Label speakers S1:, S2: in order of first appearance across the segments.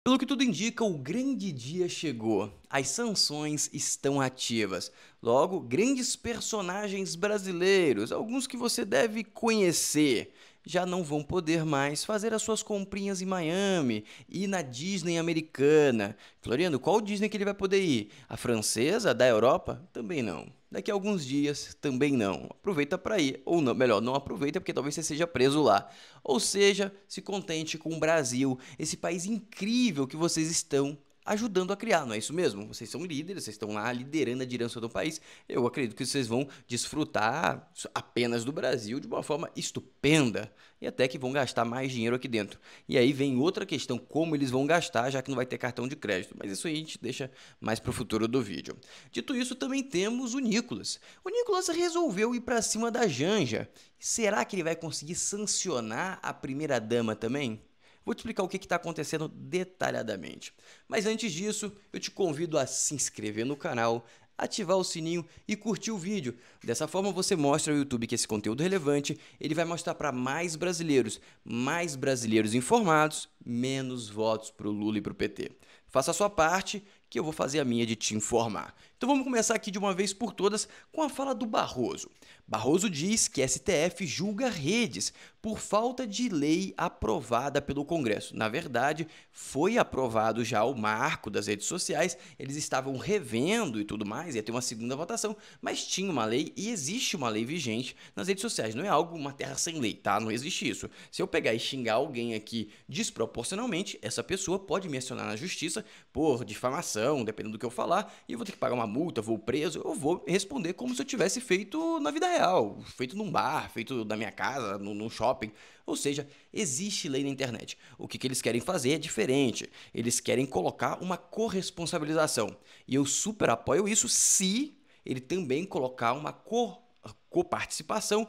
S1: Pelo que tudo indica, o grande dia chegou. As sanções estão ativas. Logo, grandes personagens brasileiros, alguns que você deve conhecer, já não vão poder mais fazer as suas comprinhas em Miami e na Disney americana. Floriano, qual Disney que ele vai poder ir? A francesa, da Europa? Também não. Daqui a alguns dias, também não. Aproveita para ir. Ou não, melhor, não aproveita porque talvez você seja preso lá. Ou seja, se contente com o Brasil, esse país incrível que vocês estão ajudando a criar, não é isso mesmo? Vocês são líderes, vocês estão lá liderando a direção do país. Eu acredito que vocês vão desfrutar apenas do Brasil de uma forma estupenda e até que vão gastar mais dinheiro aqui dentro. E aí vem outra questão, como eles vão gastar, já que não vai ter cartão de crédito. Mas isso aí a gente deixa mais para o futuro do vídeo. Dito isso, também temos o Nicolas. O Nicolas resolveu ir para cima da Janja. Será que ele vai conseguir sancionar a primeira-dama também? Vou te explicar o que está acontecendo detalhadamente. Mas antes disso, eu te convido a se inscrever no canal, ativar o sininho e curtir o vídeo. Dessa forma você mostra ao YouTube que esse conteúdo é relevante, ele vai mostrar para mais brasileiros informados, menos votos para o Lula e para o PT. Faça a sua parte, que eu vou fazer a minha de te informar. Então vamos começar aqui de uma vez por todas com a fala do Barroso. Barroso diz que STF julga redes por falta de lei aprovada pelo Congresso. Na verdade, foi aprovado já o marco das redes sociais, eles estavam revendo e tudo mais, ia ter uma segunda votação, mas tinha uma lei e existe uma lei vigente nas redes sociais. Não é algo, uma terra sem lei, tá? Não existe isso. Se eu pegar e xingar alguém aqui desproporcionalmente, essa pessoa pode me acionar na justiça por difamação, dependendo do que eu falar, e eu vou ter que pagar uma multa, vou preso, eu vou responder como se eu tivesse feito na vida real, feito num bar, feito na minha casa, num shopping. Ou seja, existe lei na internet. O que eles querem fazer é diferente. Eles querem colocar uma corresponsabilização. E eu super apoio isso se ele também colocar uma coparticipação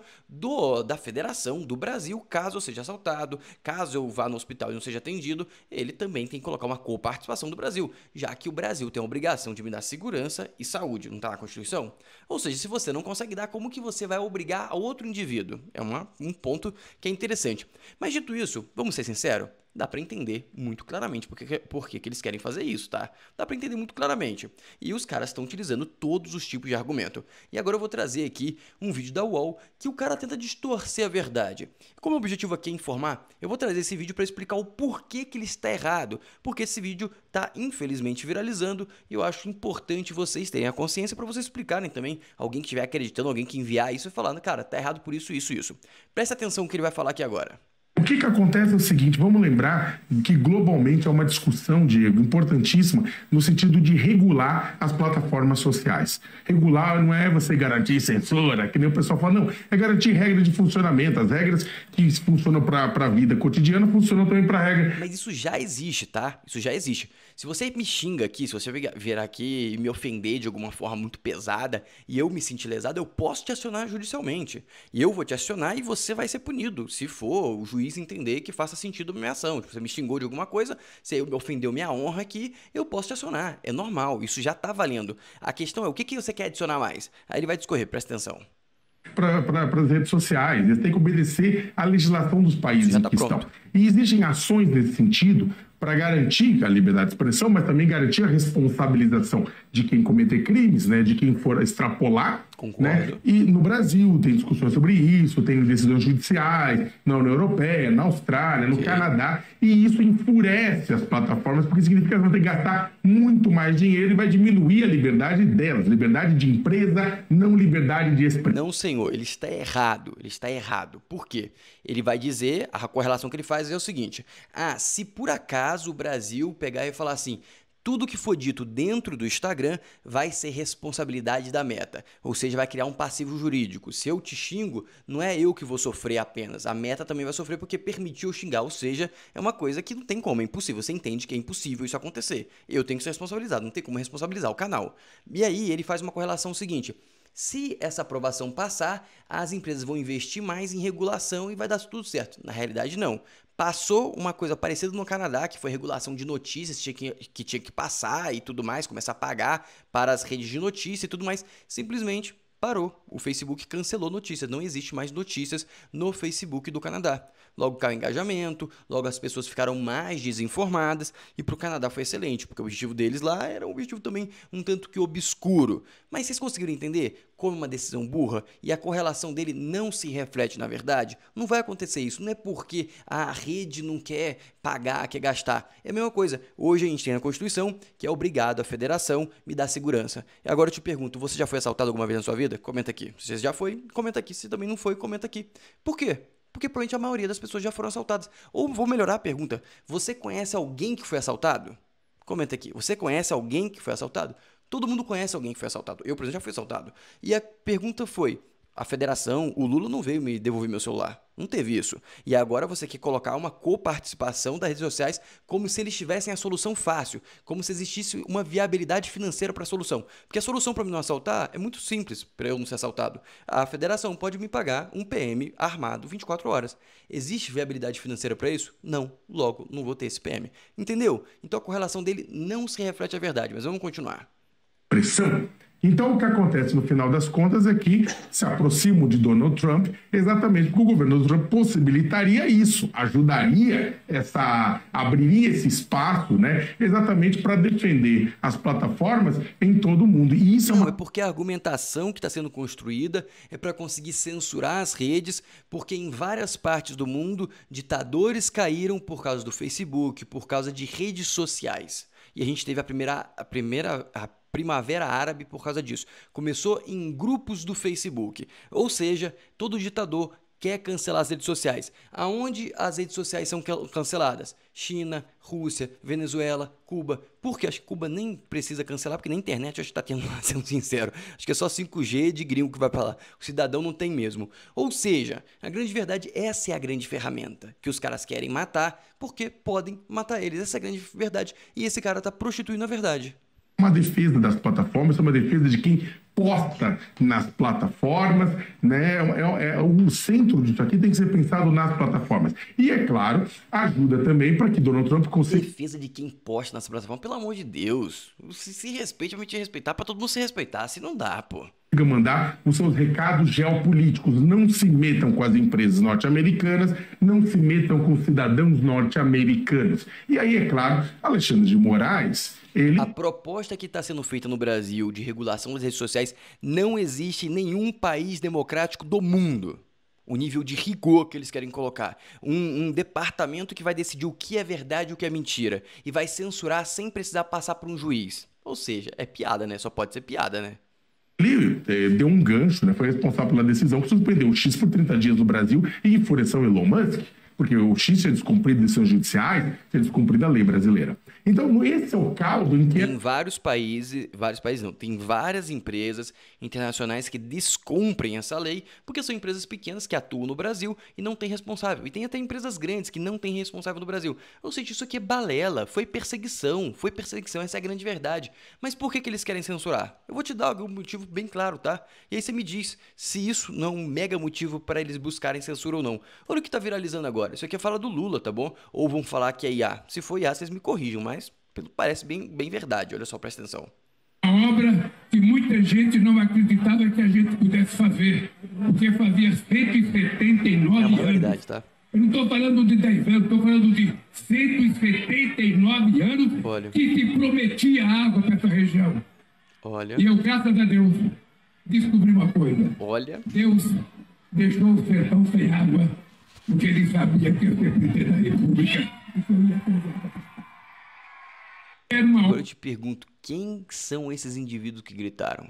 S1: da Federação do Brasil, caso eu seja assaltado, caso eu vá no hospital e não seja atendido, ele também tem que colocar uma coparticipação do Brasil, já que o Brasil tem a obrigação de me dar segurança e saúde, não está na Constituição? Ou seja, se você não consegue dar, como que você vai obrigar a outro indivíduo? É um ponto que é interessante. Mas dito isso, vamos ser sinceros, dá para entender muito claramente por que eles querem fazer isso, tá? Dá para entender muito claramente. E os caras estão utilizando todos os tipos de argumento. E agora eu vou trazer aqui um vídeo da UOL que o cara tenta distorcer a verdade. Como o objetivo aqui é informar, eu vou trazer esse vídeo para explicar o porquê que ele está errado. Porque esse vídeo está infelizmente viralizando e eu acho importante vocês terem a consciência para vocês explicarem também. Alguém que estiver acreditando, alguém que enviar isso e falando, cara, tá errado por isso, isso, isso. Presta atenção no que ele vai falar aqui agora.
S2: O que acontece é o seguinte, vamos lembrar que globalmente é uma discussão, Diego, importantíssima, no sentido de regular as plataformas sociais. Regular não é você garantir censura, que nem o pessoal fala, não, é garantir regras de funcionamento, as regras que funcionam para a vida cotidiana funcionam também para a regra.
S1: Mas isso já existe, tá? Isso já existe. Se você me xinga aqui, se você vier aqui e me ofender de alguma forma muito pesada e eu me sentir lesado, eu posso te acionar judicialmente. E eu vou te acionar e você vai ser punido, se for o juiz entender que faça sentido a minha ação. Tipo, você me xingou de alguma coisa, você ofendeu minha honra aqui, eu posso te acionar. É normal, isso já tá valendo. A questão é o que você quer adicionar mais? Aí ele vai discorrer, presta atenção.
S2: Para as redes sociais, eles têm que obedecer à legislação dos países em que estão. E existem ações nesse sentido para garantir a liberdade de expressão, mas também garantir a responsabilização de quem cometer crimes, né, de quem for extrapolar.
S1: Concordo.
S2: Né? E no Brasil tem discussões sobre isso, tem decisões judiciais na União Europeia, na Austrália, no Canadá, e isso enfurece as plataformas, porque significa que vão ter que gastar muito mais dinheiro e vai diminuir a liberdade delas, liberdade de empresa, não liberdade de expressão.
S1: Não, senhor, ele está errado, Por quê? Ele vai dizer, a correlação que ele faz é o seguinte, se por acaso o Brasil pegar e falar assim, tudo que for dito dentro do Instagram vai ser responsabilidade da Meta, ou seja, vai criar um passivo jurídico. Se eu te xingo, não é eu que vou sofrer apenas, a Meta também vai sofrer porque permitiu xingar, ou seja, é uma coisa que não tem como, é impossível, você entende que é impossível isso acontecer. Eu tenho que ser responsabilizado, não tem como responsabilizar o canal. E aí ele faz uma correlação seguinte, se essa aprovação passar, as empresas vão investir mais em regulação e vai dar tudo certo. Na realidade, não. Passou uma coisa parecida no Canadá, que foi regulação de notícias, que tinha que passar e tudo mais, começar a pagar para as redes de notícia e tudo mais. Simplesmente parou. O Facebook cancelou notícias. Não existe mais notícias no Facebook do Canadá. Logo caiu o engajamento, logo as pessoas ficaram mais desinformadas e para o Canadá foi excelente, porque o objetivo deles lá era um objetivo também um tanto que obscuro. Mas vocês conseguiram entender como uma decisão burra e a correlação dele não se reflete na verdade? Não vai acontecer isso, não é porque a rede não quer pagar, quer gastar. É a mesma coisa, hoje a gente tem a Constituição que é obrigado a federação me dar segurança. E agora eu te pergunto, você já foi assaltado alguma vez na sua vida? Comenta aqui. Se você já foi, comenta aqui. Se também não foi, comenta aqui. Por quê? Porque provavelmente a maioria das pessoas já foram assaltadas. Ou vou melhorar a pergunta, você conhece alguém que foi assaltado? Comenta aqui, você conhece alguém que foi assaltado? Todo mundo conhece alguém que foi assaltado. Eu, por exemplo, já fui assaltado. E a pergunta foi, a federação, o Lula não veio me devolver meu celular. Não teve isso. E agora você quer colocar uma coparticipação das redes sociais como se eles tivessem a solução fácil, como se existisse uma viabilidade financeira para a solução. Porque a solução para mim não assaltar é muito simples para eu não ser assaltado. A federação pode me pagar um PM armado 24 horas. Existe viabilidade financeira para isso? Não. Logo, não vou ter esse PM. Entendeu? Então a correlação dele não se reflete à verdade. Mas vamos continuar.
S2: Pressão. Então, o que acontece no final das contas é que se aproximam de Donald Trump exatamente porque o governo do Trump possibilitaria isso, ajudaria abriria esse espaço, né, exatamente para defender as plataformas em todo o mundo. E isso
S1: não, é porque a argumentação que está sendo construída é para conseguir censurar as redes, porque em várias partes do mundo ditadores caíram por causa do Facebook, por causa de redes sociais. E a gente teve a Primavera Árabe por causa disso. Começou em grupos do Facebook. Ou seja, todo ditador quer cancelar as redes sociais. Aonde as redes sociais são canceladas? China, Rússia, Venezuela, Cuba. Por que? Acho que Cuba nem precisa cancelar, porque na internet acho que está tendo, sendo sincero. Acho que é só 5G de gringo que vai para lá. O cidadão não tem mesmo. Ou seja, a grande verdade, essa é a grande ferramenta que os caras querem matar, porque podem matar eles. Essa é a grande verdade. E esse cara está prostituindo a verdade.
S2: Uma defesa das plataformas, é uma defesa de quem posta nas plataformas, né? O centro disso aqui tem que ser pensado nas plataformas. E, é claro, ajuda também para que Donald Trump consiga...
S1: Defesa de quem posta nas plataformas, pelo amor de Deus. Se respeite, vai te respeitar, para todo mundo se respeitar, se não dá, pô.
S2: Mandar os seus recados geopolíticos. Não se metam com as empresas norte-americanas, não se metam com os cidadãos norte-americanos. E aí, é claro, Alexandre de Moraes...
S1: A proposta que está sendo feita no Brasil de regulação das redes sociais não existe em nenhum país democrático do mundo. O nível de rigor que eles querem colocar. Um departamento que vai decidir o que é verdade e o que é mentira. E vai censurar sem precisar passar por um juiz. Ou seja, é piada, né? Só pode ser piada, né?
S2: Ele deu um gancho, né? Foi responsável pela decisão que suspendeu o X por 30 dias no Brasil e enfureceu Elon Musk. Porque o X tinha descumprido decisões judiciais, tinha descumprido a lei brasileira. Então, esse é o caldo em que...
S1: Tem vários países não, tem várias empresas internacionais que descumprem essa lei, porque são empresas pequenas que atuam no Brasil e não têm responsável. E tem até empresas grandes que não têm responsável no Brasil. Ou seja, isso aqui é balela, foi perseguição, essa é a grande verdade. Mas por que eles querem censurar? Eu vou te dar algum motivo bem claro, tá? E aí você me diz se isso não é um mega motivo para eles buscarem censura ou não. Olha o que está viralizando agora. Isso aqui é fala do Lula, tá bom? Ou vão falar que é IA. Se for IA, vocês me corrijam, mas parece bem verdade. Olha só, presta atenção.
S3: Uma obra que muita gente não acreditava que a gente pudesse fazer, porque fazia 179
S1: anos. É uma verdade, tá?
S3: Eu não estou falando de 10 anos, estou falando de 179 anos.
S1: Olha.
S3: Que se prometia água para essa região.
S1: Olha.
S3: E eu, graças a Deus, descobri uma coisa.
S1: Olha.
S3: Deus deixou o sertão sem água, porque ele sabia que eu ser presidente da República.
S1: Agora eu te pergunto, quem são esses indivíduos que gritaram?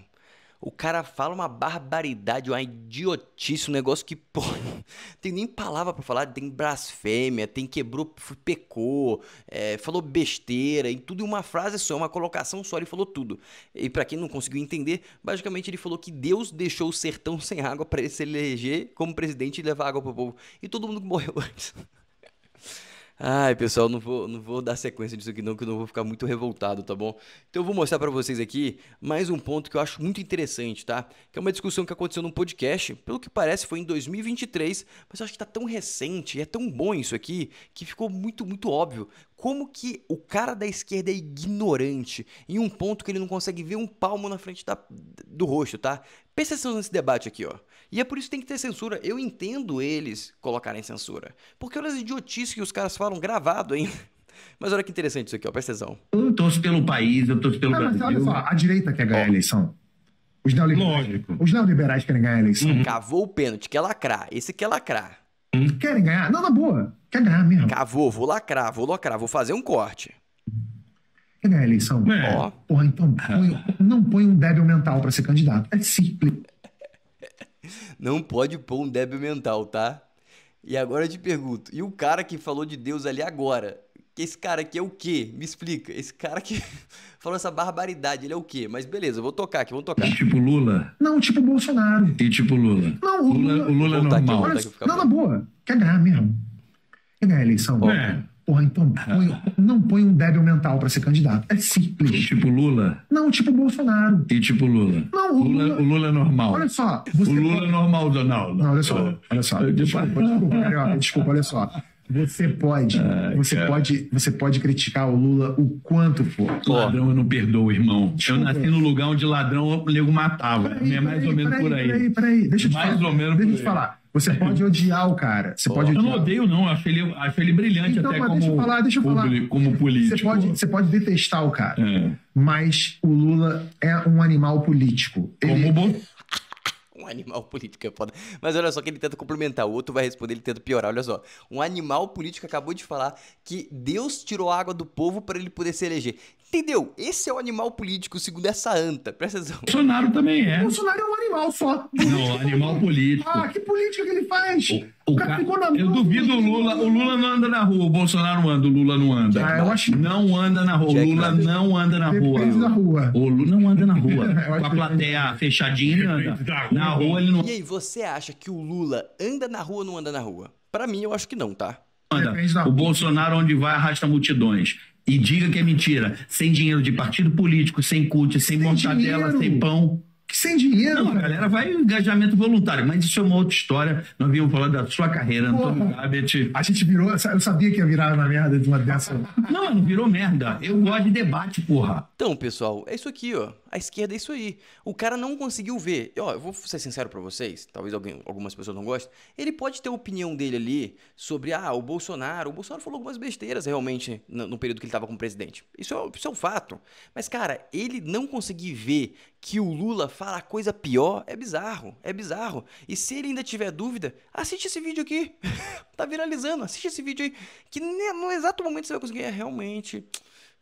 S1: O cara fala uma barbaridade, uma idiotice, um negócio que, pô, não tem nem palavra pra falar, tem blasfêmia, tem pecou, falou besteira, e tudo em uma frase só, uma colocação só, ele falou tudo. E pra quem não conseguiu entender, basicamente ele falou que Deus deixou o sertão sem água pra ele se eleger como presidente e levar água pro povo. E todo mundo morreu antes. Ai, pessoal, não vou dar sequência disso aqui não, que eu não vou ficar muito revoltado, tá bom? Então eu vou mostrar pra vocês aqui mais um ponto que eu acho muito interessante, tá? Que é uma discussão que aconteceu num podcast, pelo que parece foi em 2023, mas eu acho que tá tão recente, é tão bom isso aqui, que ficou muito óbvio como que o cara da esquerda é ignorante em um ponto que ele não consegue ver um palmo na frente do rosto, tá? Presta atenção nesse debate aqui, ó. E é por isso que tem que ter censura. Eu entendo eles colocarem censura. Porque olha as idiotices que os caras falam gravado ainda. Mas olha que interessante isso aqui, ó. Presta atenção.
S4: Eu torço pelo país, eu torço pelo Brasil.
S2: Mas olha só, a direita quer ganhar a eleição. Os neoliberais querem ganhar a eleição.
S1: Cavou o pênalti, quer lacrar. Esse quer lacrar.
S2: Querem ganhar? Não, na boa. Quer ganhar mesmo.
S1: Cavou, vou lacrar, vou fazer um corte.
S2: Quer ganhar a eleição?
S1: Ó.
S2: Porra, então não põe um débil mental pra ser candidato. É simples.
S1: Não pode pôr um débil mental, tá? E agora eu te pergunto, e o cara que falou de Deus ali agora? Que esse cara aqui é o quê? Me explica. Esse cara que falou essa barbaridade, ele é o quê? Mas beleza, eu vou tocar aqui, vamos tocar.
S4: Tipo Lula?
S2: Não, tipo Bolsonaro.
S4: E tipo Lula?
S2: Não,
S4: o Lula é normal.
S2: Não, na boa. Quer ganhar mesmo. Quer ganhar a eleição? Porra, então não põe um débil mental pra ser candidato. É simples.
S4: Tipo Lula?
S2: Não, tipo Bolsonaro.
S4: E tipo Lula?
S2: Não,
S4: o Lula é normal.
S2: Olha só.
S4: O Lula é normal, Donaldo.
S2: Não, olha só. Desculpa, olha só. Você pode criticar o Lula o quanto for.
S4: Ladrão eu não perdoo, irmão. Eu nasci no lugar onde ladrão o nego matava. É mais ou menos por aí.
S2: Peraí. Deixa eu te
S4: falar.
S2: Você pode odiar o cara.
S4: Eu não odeio, não. Acho ele brilhante
S2: então,
S4: até
S2: deixa eu falar.
S4: como político.
S2: Você pode detestar o cara. Mas o Lula é um animal político.
S1: Um animal político é foda. Mas olha só que ele tenta complementar. O outro vai responder, ele tenta piorar. Olha só. Um animal político acabou de falar que Deus tirou a água do povo para ele poder se eleger. Entendeu? Esse é o animal político, segundo essa anta. Presta atenção.
S4: Bolsonaro também é.
S2: Bolsonaro é um animal só.
S4: Não, animal político.
S2: Que política que ele faz? O cara ficou na
S4: Eu duvido o Lula não anda na rua. O Bolsonaro anda, o Lula não anda.
S2: Eu acho que
S4: não anda na rua. O Lula não anda na rua. O Lula não anda na rua. Com a plateia fechadinha, ele anda. Na rua ele não.
S1: E aí, você acha que o Lula anda na rua ou não anda na rua? Pra mim, eu acho que não, tá?
S4: O Bolsonaro, onde vai, arrasta multidões. E diga que é mentira. Sem dinheiro de partido político, sem CUT, sem mortadela, sem pão.
S2: Sem dinheiro.
S4: Não, a galera vai em engajamento voluntário. Mas isso é uma outra história. Nós vimos falar da sua carreira, Antônio Tabet.
S2: A gente virou... Eu sabia que ia virar uma merda de uma dessa.
S4: Não virou merda. Eu gosto de debate, porra.
S1: Então, pessoal, é isso aqui, ó. A esquerda é isso aí. O cara não conseguiu ver. Ó, eu vou ser sincero pra vocês. Talvez algumas pessoas não gostem. Ele pode ter a opinião dele ali sobre, o Bolsonaro. O Bolsonaro falou algumas besteiras, realmente, no período que ele tava como presidente. Isso é um fato. Mas, cara, ele não conseguir ver que o Lula fala coisa pior é bizarro. É bizarro. E se ele ainda tiver dúvida, assiste esse vídeo aqui. Tá viralizando. Assiste esse vídeo aí. Que no exato momento você vai conseguir. Realmente...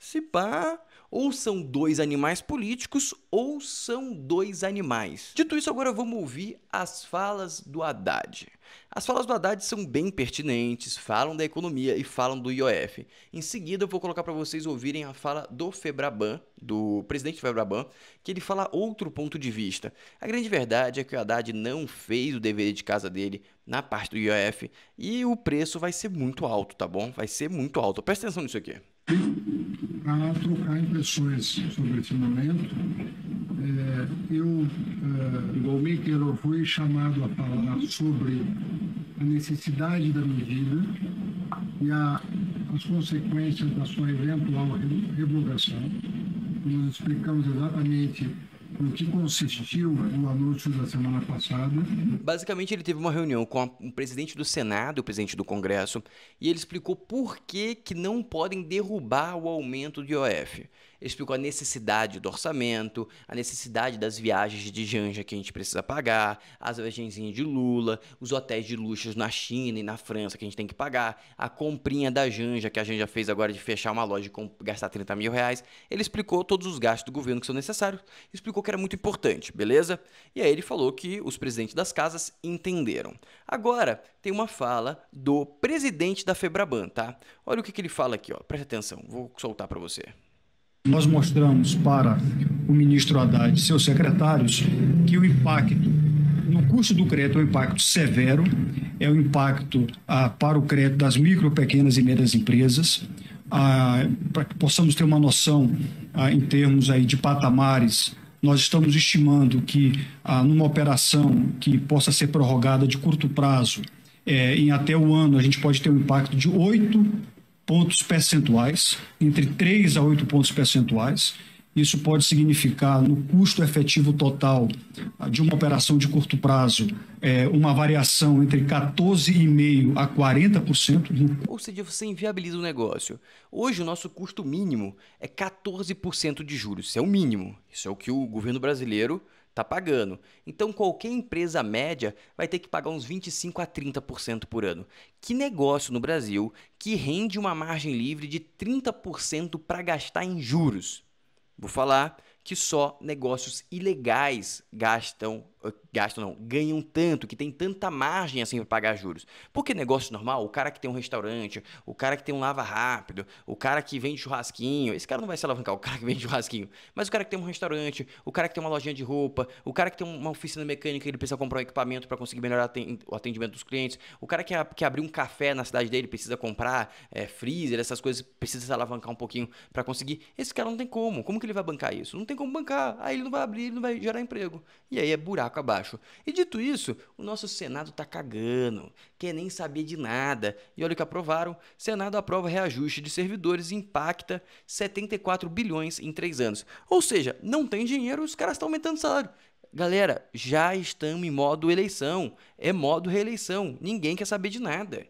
S1: Se pá, ou são dois animais políticos, ou são dois animais. Dito isso, agora vamos ouvir as falas do Haddad. As falas do Haddad são bem pertinentes, falam da economia e falam do IOF. Em seguida, eu vou colocar para vocês ouvirem a fala do Febraban, do presidente do Febraban, que ele fala outro ponto de vista. A grande verdade é que o Haddad não fez o dever de casa dele na parte do IOF e o preço vai ser muito alto, tá bom? Vai ser muito alto. Presta atenção nisso aqui.
S5: Para trocar impressões sobre esse momento, eu, igualmente, eu fui chamado a falar sobre a necessidade da medida e as consequências da sua eventual revogação. Nós explicamos exatamente no que consistiu o anúncio da semana passada.
S1: Basicamente, ele teve uma reunião com o presidente do Senado e o presidente do Congresso e ele explicou por que não podem derrubar o aumento do IOF. Ele explicou a necessidade do orçamento, a necessidade das viagens de Janja que a gente precisa pagar, as viagenzinhas de Lula, os hotéis de luxo na China e na França que a gente tem que pagar, a comprinha da Janja que a Janja fez agora de fechar uma loja e gastar 30 mil reais. Ele explicou todos os gastos do governo que são necessários, explicou que era muito importante, beleza? E aí ele falou que os presidentes das casas entenderam. Agora, tem uma fala do presidente da Febraban, tá? Olha o que ele fala aqui, ó. Presta atenção, vou soltar para você.
S6: Nós mostramos para o ministro Haddad e seus secretários que o impacto no custo do crédito é um impacto severo, é um impacto para o crédito das micro, pequenas e médias empresas, para que possamos ter uma noção em termos aí de patamares. Nós estamos estimando que numa operação que possa ser prorrogada de curto prazo, em até o ano, a gente pode ter um impacto de 8 pontos percentuais, entre 3 a 8 pontos percentuais. Isso pode significar, no custo efetivo total de uma operação de curto prazo, uma variação entre 14,5% a 40%.
S1: Ou seja, você inviabiliza o negócio. Hoje, o nosso custo mínimo é 14% de juros. Isso é o mínimo. Isso é o que o governo brasileiro está pagando. Então, qualquer empresa média vai ter que pagar uns 25% a 30% por ano. Que negócio no Brasil que rende uma margem livre de 30% para gastar em juros? Vou falar que só negócios ilegais ganham tanto, que tem tanta margem assim para pagar juros. Porque negócio normal, o cara que tem um restaurante, o cara que tem um lava rápido, o cara que vende churrasquinho, esse cara não vai se alavancar, o cara que vende churrasquinho, mas o cara que tem um restaurante, o cara que tem uma lojinha de roupa, o cara que tem uma oficina mecânica e ele precisa comprar um equipamento para conseguir melhorar o atendimento dos clientes, o cara que abriu um café na cidade dele, precisa comprar freezer, essas coisas, precisa se alavancar um pouquinho para conseguir. Esse cara não tem como. Como que ele vai bancar isso? Não tem como bancar. Aí ele não vai abrir, ele não vai gerar emprego. E aí é buraco abaixo. E dito isso, o nosso Senado tá cagando, quer nem saber de nada. E olha o que aprovaram, Senado aprova reajuste de servidores e impacta 74 bilhões em 3 anos. Ou seja, não tem dinheiro, os caras estão aumentando o salário. Galera, já estamos em modo eleição, é modo reeleição, ninguém quer saber de nada,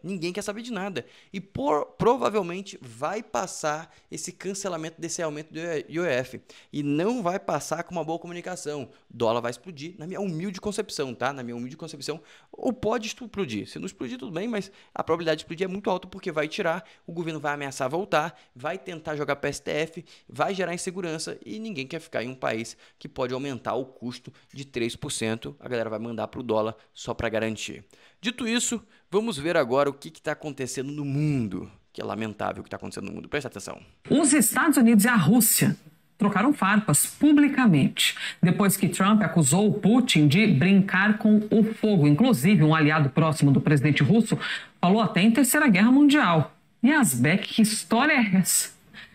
S1: e provavelmente vai passar esse cancelamento desse aumento do IOF, e não vai passar com uma boa comunicação, dólar vai explodir, na minha humilde concepção, tá? Na minha humilde concepção, ou pode explodir, se não explodir tudo bem, mas a probabilidade de explodir é muito alta, porque vai tirar, o governo vai ameaçar voltar, vai tentar jogar para STF, vai gerar insegurança, e ninguém quer ficar em um país que pode aumentar o custo de 3%, a galera vai mandar para o dólar só para garantir. Dito isso, vamos ver agora o que está acontecendo no mundo, que é lamentável o que está acontecendo no mundo. Presta atenção.
S7: Os Estados Unidos e a Rússia trocaram farpas publicamente, depois que Trump acusou o Putin de brincar com o fogo. Inclusive, um aliado próximo do presidente russo falou até em Terceira Guerra Mundial. E Asbeck, que história é essa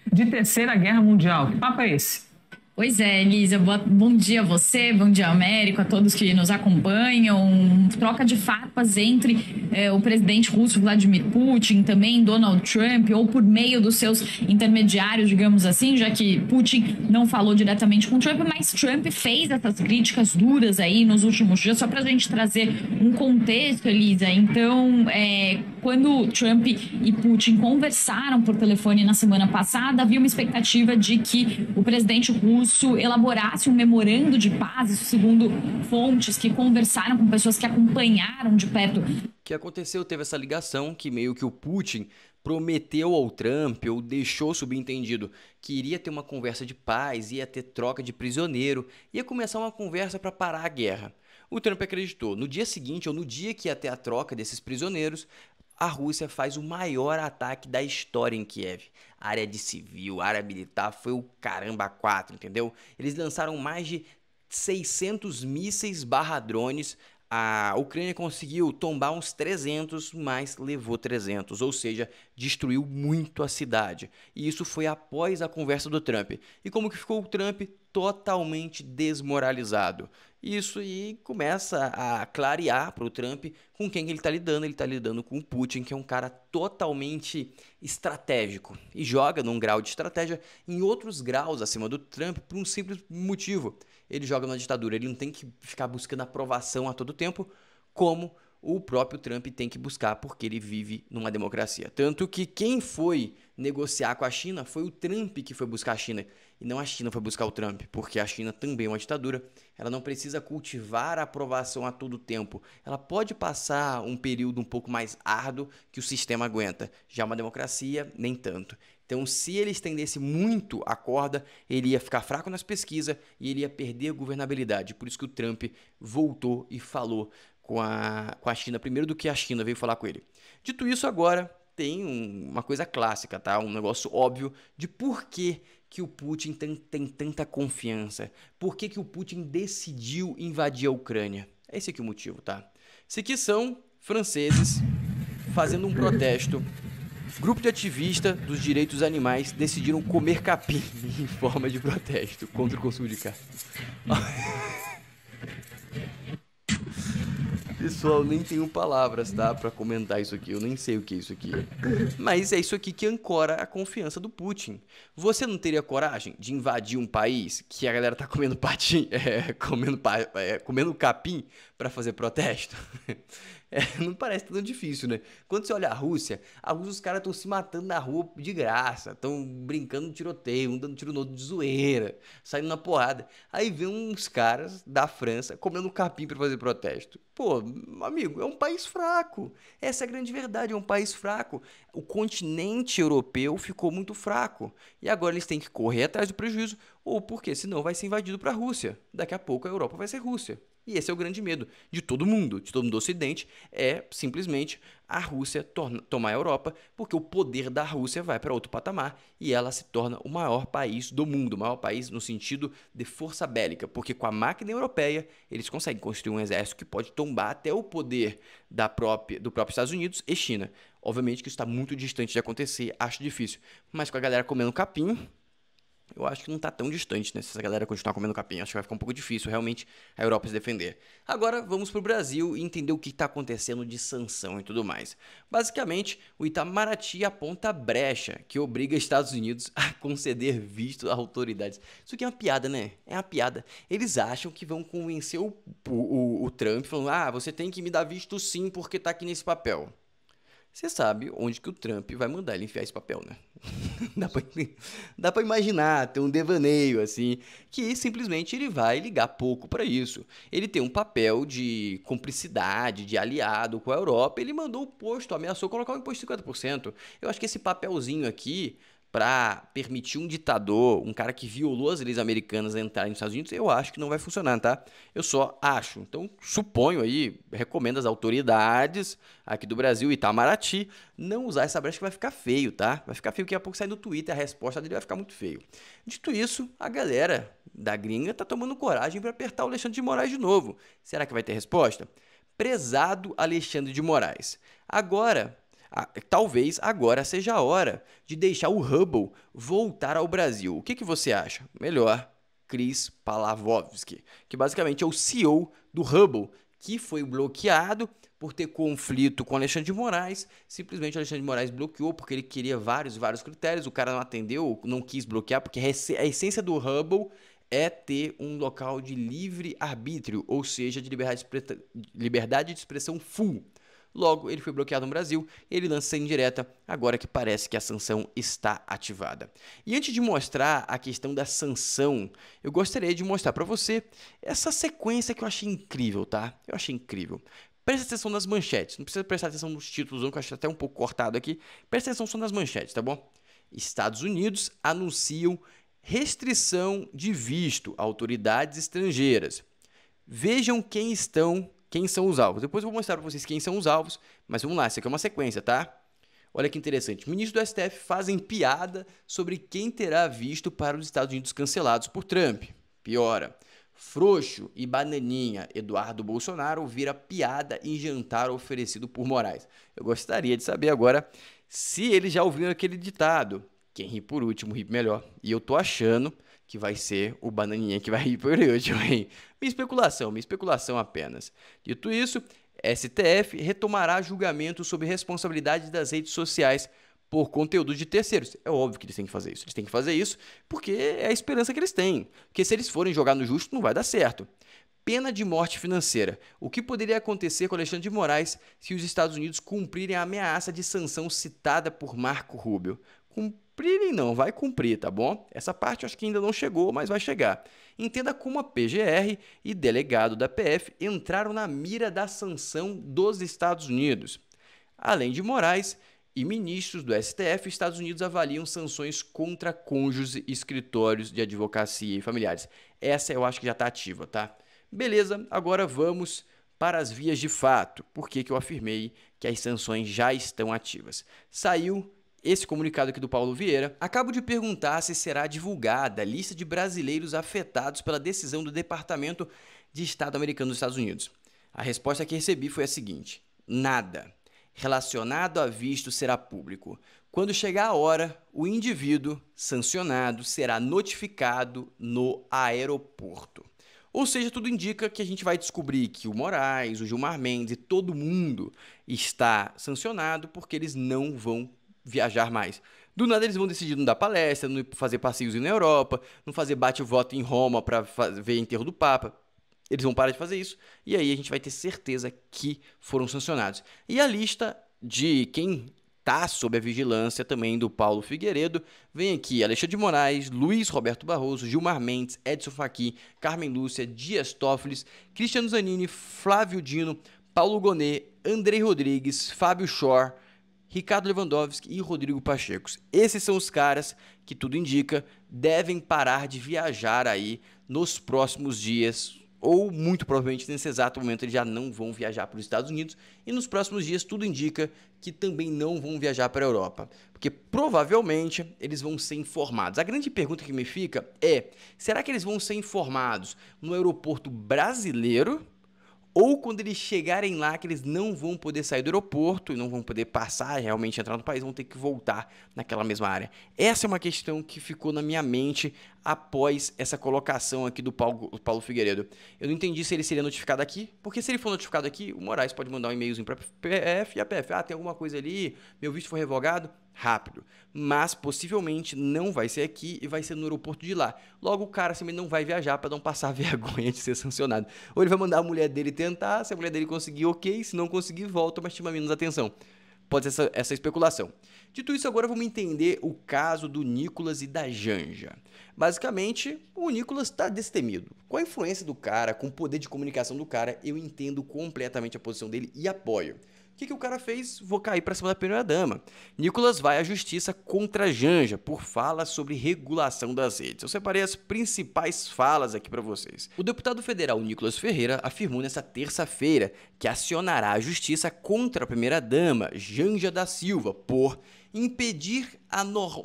S7: de Terceira Guerra Mundial? Que papo é esse?
S8: Pois é, Elisa, bom dia a você, bom dia Américo, a todos que nos acompanham. Troca de farpas entre o presidente russo Vladimir Putin, também Donald Trump, ou por meio dos seus intermediários, digamos assim, já que Putin não falou diretamente com Trump, mas Trump fez essas críticas duras aí nos últimos dias, só para a gente trazer um contexto, Elisa. Então, quando Trump e Putin conversaram por telefone na semana passada, havia uma expectativa de que o presidente russo elaborasse um memorando de paz, isso segundo fontes que conversaram com pessoas que acompanharam de perto.
S1: O que aconteceu? Teve essa ligação que meio que o Putin prometeu ao Trump, ou deixou subentendido, que iria ter uma conversa de paz, ia ter troca de prisioneiro, ia começar uma conversa para parar a guerra. O Trump acreditou. No dia seguinte, ou no dia que ia ter a troca desses prisioneiros, a Rússia faz o maior ataque da história em Kiev. Área de civil, área militar, foi o caramba 4, entendeu? Eles lançaram mais de 600 mísseis /drones. A Ucrânia conseguiu tombar uns 300, mas levou 300, ou seja, destruiu muito a cidade. E isso foi após a conversa do Trump. E como que ficou o Trump? Totalmente desmoralizado. Isso aí começa a clarear para o Trump com quem ele está lidando. Ele está lidando com o Putin, que é um cara totalmente estratégico. E joga num grau de estratégia em outros graus acima do Trump por um simples motivo. Ele joga na ditadura, ele não tem que ficar buscando aprovação a todo tempo, como o próprio Trump tem que buscar, porque ele vive numa democracia. Tanto que quem foi negociar com a China foi o Trump que foi buscar a China, e não a China foi buscar o Trump, porque a China também é uma ditadura, ela não precisa cultivar a aprovação a todo tempo, ela pode passar um período um pouco mais árduo que o sistema aguenta, já uma democracia, nem tanto. Então, se ele estendesse muito a corda, ele ia ficar fraco nas pesquisas e ele ia perder a governabilidade. Por isso que o Trump voltou e falou com a China, primeiro do que a China veio falar com ele. Dito isso, agora tem uma coisa clássica, tá? Um negócio óbvio de por que o Putin tem tanta confiança. Por que o Putin decidiu invadir a Ucrânia? Esse aqui é o motivo, tá? Esse aqui são franceses fazendo um protesto. Grupo de ativistas dos direitos animais decidiram comer capim em forma de protesto contra o consumo de carne. Pessoal, nem tenho palavras, tá? Pra comentar isso aqui. Eu nem sei o que é isso aqui. Mas é isso aqui que ancora a confiança do Putin. Você não teria coragem de invadir um país que a galera tá comendo comendo capim pra fazer protesto? Não parece tão difícil, né? Quando você olha a Rússia, os caras estão se matando na rua de graça, estão brincando de tiroteio, um dando tiro no outro de zoeira, saindo na porrada. Aí vem uns caras da França comendo capim pra fazer protesto. Pô, amigo, é um país fraco. Essa é a grande verdade, é um país fraco. O continente europeu ficou muito fraco. E agora eles têm que correr atrás do prejuízo, ou porque senão vai ser invadido pra Rússia. Daqui a pouco a Europa vai ser Rússia. E esse é o grande medo de todo mundo do Ocidente, é simplesmente a Rússia tomar a Europa, porque o poder da Rússia vai para outro patamar e ela se torna o maior país do mundo, o maior país no sentido de força bélica, porque com a máquina europeia eles conseguem construir um exército que pode tombar até o poder do próprio Estados Unidos e China. Obviamente que isso está muito distante de acontecer, acho difícil, mas com a galera comendo capim, eu acho que não tá tão distante, né? Se essa galera continuar comendo capim, acho que vai ficar um pouco difícil realmente a Europa se defender. Agora vamos pro Brasil e entender o que tá acontecendo de sanção e tudo mais. Basicamente, o Itamaraty aponta a brecha que obriga Estados Unidos a conceder visto a autoridades. Isso aqui é uma piada, né? É uma piada. Eles acham que vão convencer o Trump falando: você tem que me dar visto sim porque tá aqui nesse papel. Você sabe onde que o Trump vai mandar ele enfiar esse papel, né? Dá pra imaginar, ter um devaneio, assim, que simplesmente ele vai ligar pouco pra isso. Ele tem um papel de cumplicidade, de aliado com a Europa, ele mandou o posto, ameaçou colocar o imposto de 50%. Eu acho que esse papelzinho aqui, para permitir um ditador, um cara que violou as leis americanas entrar nos Estados Unidos, eu acho que não vai funcionar, tá? Eu só acho. Então, suponho aí, recomendo às autoridades aqui do Brasil, Itamaraty, não usar essa brecha que vai ficar feio, tá? Vai ficar feio, daqui a pouco sai no Twitter, a resposta dele vai ficar muito feio. Dito isso, a galera da gringa tá tomando coragem para apertar o Alexandre de Moraes de novo. Será que vai ter resposta? Prezado Alexandre de Moraes. Talvez agora seja a hora de deixar o Hubble voltar ao Brasil. O que você acha? Melhor, Chris Pavlovski, que basicamente é o CEO do Hubble, que foi bloqueado por ter conflito com Alexandre de Moraes. Simplesmente Alexandre de Moraes bloqueou porque ele queria vários critérios. O cara não atendeu, não quis bloquear, porque a essência do Hubble é ter um local de livre arbítrio, ou seja, de liberdade de expressão full. Logo, ele foi bloqueado no Brasil, ele lança indireta, agora que parece que a sanção está ativada. E antes de mostrar a questão da sanção, eu gostaria de mostrar para você essa sequência que eu achei incrível, tá? Eu achei incrível. Presta atenção nas manchetes, não precisa prestar atenção nos títulos, não, que eu acho até um pouco cortado aqui. Presta atenção só nas manchetes, tá bom? Estados Unidos anunciam restrição de visto a autoridades estrangeiras. Vejam quem são os alvos. Depois eu vou mostrar para vocês quem são os alvos, mas vamos lá, isso aqui é uma sequência, tá? Olha que interessante. Ministros do STF fazem piada sobre quem terá visto para os Estados Unidos cancelados por Trump. Piora. Frouxo e bananinha Eduardo Bolsonaro vira piada em jantar oferecido por Moraes. Eu gostaria de saber agora se eles já ouviram aquele ditado: quem ri por último, ri melhor. E eu tô achando que vai ser o bananinha que vai rir por último, hein? Minha especulação apenas. Dito isso, STF retomará julgamento sobre responsabilidade das redes sociais por conteúdo de terceiros. É óbvio que eles têm que fazer isso. Eles têm que fazer isso porque é a esperança que eles têm. Porque se eles forem jogar no justo, não vai dar certo. Pena de morte financeira. O que poderia acontecer com Alexandre de Moraes se os Estados Unidos cumprirem a ameaça de sanção citada por Marco Rubio? Cumprirem não, vai cumprir, tá bom? Essa parte eu acho que ainda não chegou, mas vai chegar. Entenda como a PGR e delegado da PF entraram na mira da sanção dos Estados Unidos. Além de Moraes e ministros do STF, Estados Unidos avaliam sanções contra cônjuges e escritórios de advocacia e familiares. Essa eu acho que já está ativa, tá? Beleza, agora vamos para as vias de fato. Por que eu afirmei que as sanções já estão ativas? Saiu esse comunicado aqui do Paulo Vieira. Acabo de perguntar se será divulgada a lista de brasileiros afetados pela decisão do Departamento de Estado americano dos Estados Unidos. A resposta que recebi foi a seguinte: nada relacionado a visto será público. Quando chegar a hora, o indivíduo sancionado será notificado no aeroporto. Ou seja, tudo indica que a gente vai descobrir que o Moraes, o Gilmar Mendes e todo mundo está sancionado porque eles não vão viajar mais. Do nada eles vão decidir não dar palestra, não fazer passeios na Europa, não fazer bate-voto em Roma para ver enterro do Papa. Eles vão parar de fazer isso e aí a gente vai ter certeza que foram sancionados. E a lista de quem está sob a vigilância também do Paulo Figueiredo vem aqui: Alexandre de Moraes, Luiz Roberto Barroso, Gilmar Mendes, Edson Fachin, Carmen Lúcia, Dias Toffoli, Cristiano Zanini, Flávio Dino, Paulo Gonet, Andrei Rodrigues, Fábio Schor, Ricardo Lewandowski e Rodrigo Pacheco. Esses são os caras que, tudo indica, devem parar de viajar aí nos próximos dias, ou muito provavelmente nesse exato momento eles já não vão viajar para os Estados Unidos, e nos próximos dias tudo indica que também não vão viajar para a Europa, porque provavelmente eles vão ser informados. A grande pergunta que me fica é: será que eles vão ser informados no aeroporto brasileiro? Ou quando eles chegarem lá, que eles não vão poder sair do aeroporto e não vão poder passar, realmente entrar no país, vão ter que voltar naquela mesma área? Essa é uma questão que ficou na minha mente após essa colocação aqui do Paulo Figueiredo. Eu não entendi se ele seria notificado aqui, porque se ele for notificado aqui, o Moraes pode mandar um e-mailzinho para a PF e a PF, tem alguma coisa ali, meu visto foi revogado, rápido. Mas possivelmente não vai ser aqui e vai ser no aeroporto de lá. Logo o cara também não vai viajar para não passar vergonha de ser sancionado. Ou ele vai mandar a mulher dele tentar, se a mulher dele conseguir, ok, se não conseguir, volta, mas chama menos atenção. Pode ser essa especulação. Dito isso, agora vamos entender o caso do Nicolas e da Janja. Basicamente, o Nicolas está destemido. Com a influência do cara, com o poder de comunicação do cara, eu entendo completamente a posição dele e apoio. O que o cara fez? Vou cair para cima da primeira-dama. Nicolas vai à justiça contra a Janja por falas sobre regulação das redes. Eu separei as principais falas aqui para vocês. O deputado federal Nicolas Ferreira afirmou nesta terça-feira que acionará a justiça contra a primeira-dama, Janja da Silva, por impedir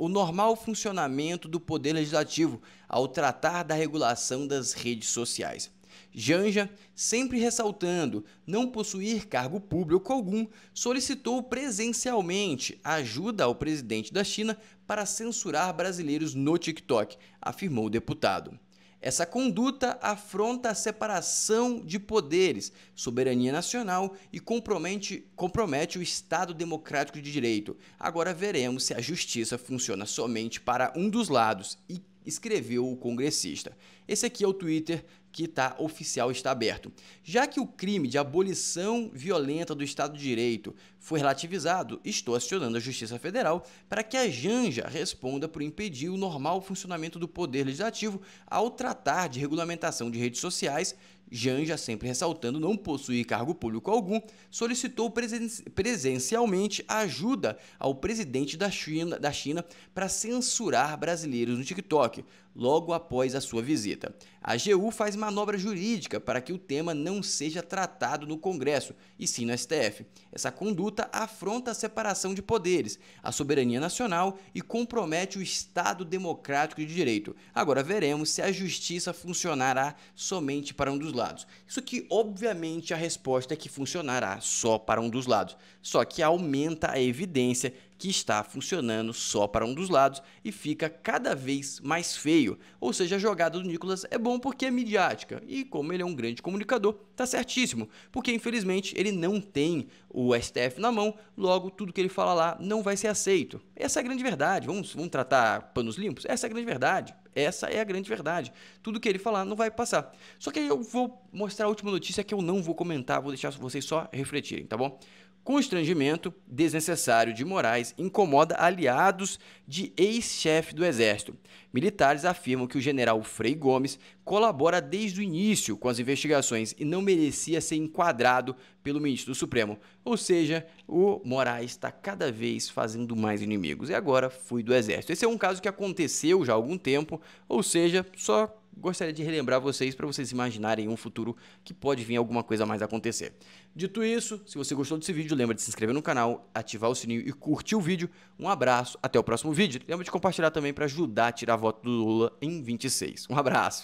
S1: o normal funcionamento do poder legislativo ao tratar da regulação das redes sociais. Janja, sempre ressaltando não possuir cargo público algum, solicitou presencialmente ajuda ao presidente da China para censurar brasileiros no TikTok, afirmou o deputado. Essa conduta afronta a separação de poderes, soberania nacional e compromete o Estado democrático de direito. Agora veremos se a justiça funciona somente para um dos lados, e escreveu o congressista. Esse aqui é o Twitter que está aberto. Já que o crime de abolição violenta do Estado de Direito foi relativizado, estou acionando a Justiça Federal para que a Janja responda por impedir o normal funcionamento do Poder Legislativo ao tratar de regulamentação de redes sociais. Janja, sempre ressaltando não possuir cargo público algum, solicitou presencialmente ajuda ao presidente da China para censurar brasileiros no TikTok, logo após a sua visita. A AGU faz manobra jurídica para que o tema não seja tratado no Congresso, e sim no STF. Essa conduta afronta a separação de poderes, a soberania nacional e compromete o Estado democrático de direito. Agora veremos se a justiça funcionará somente para um dos lados. Isso aqui, obviamente, a resposta é que funcionará só para um dos lados, só que aumenta a evidência que está funcionando só para um dos lados e fica cada vez mais feio. Ou seja, a jogada do Nicolas é bom porque é midiática e como ele é um grande comunicador, tá certíssimo, porque infelizmente ele não tem o STF na mão, logo tudo que ele fala lá não vai ser aceito. Essa é a grande verdade. Vamos tratar panos limpos? Essa é a grande verdade. Essa é a grande verdade. Tudo que ele falar não vai passar. Só que eu vou mostrar a última notícia que eu não vou comentar, vou deixar vocês só refletirem, tá bom? Constrangimento desnecessário de Moraes incomoda aliados de ex-chefe do Exército. Militares afirmam que o general Frei Gomes colabora desde o início com as investigações e não merecia ser enquadrado pelo ministro do Supremo. Ou seja, o Moraes está cada vez fazendo mais inimigos e agora fui do Exército. Esse é um caso que aconteceu já há algum tempo, ou seja, só gostaria de relembrar vocês para vocês imaginarem um futuro que pode vir alguma coisa a mais acontecer. Dito isso, se você gostou desse vídeo, lembra de se inscrever no canal, ativar o sininho e curtir o vídeo. Um abraço, até o próximo vídeo. Lembra de compartilhar também para ajudar a tirar a voto do Lula em 26. Um abraço.